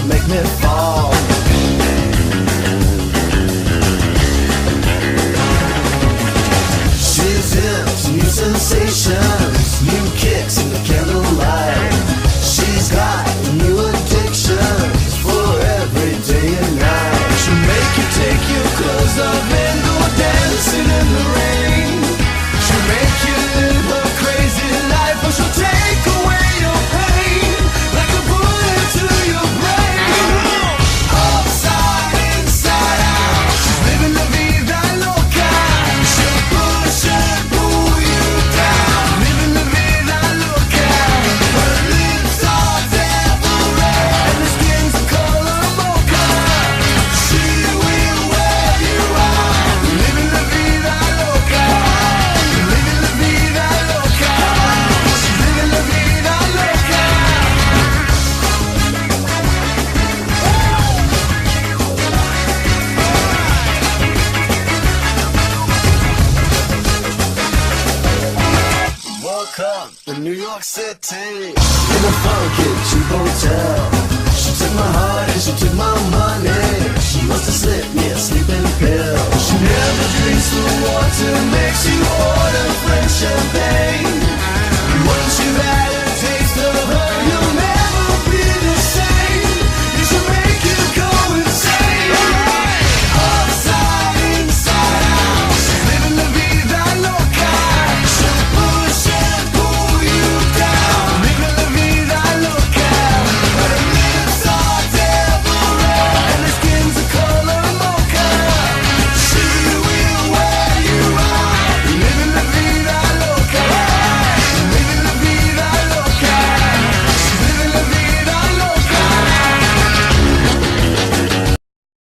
to make me fall. She's into new sensations, new kicks in the candlelight. She's got new addictions for every day and night. She'll make you take your clothes off and go dancing in the rain. She'll make you live a crazy life, or she'll take away your pain like a bullet to your brain. Upside, inside out, she's living la vida loca. She'll push and pull you down, living la vida loca. Her lips are devil red and her skin's the color mocha. She will wear you out, living la vida loca, living la vida loca. She's living la vida loca. Welcome to New York City, in a funky cheap hotel. She took my heart and she took my money. She must have slipped me a sleeping pill. She never drinks the water, makes you order French champagne.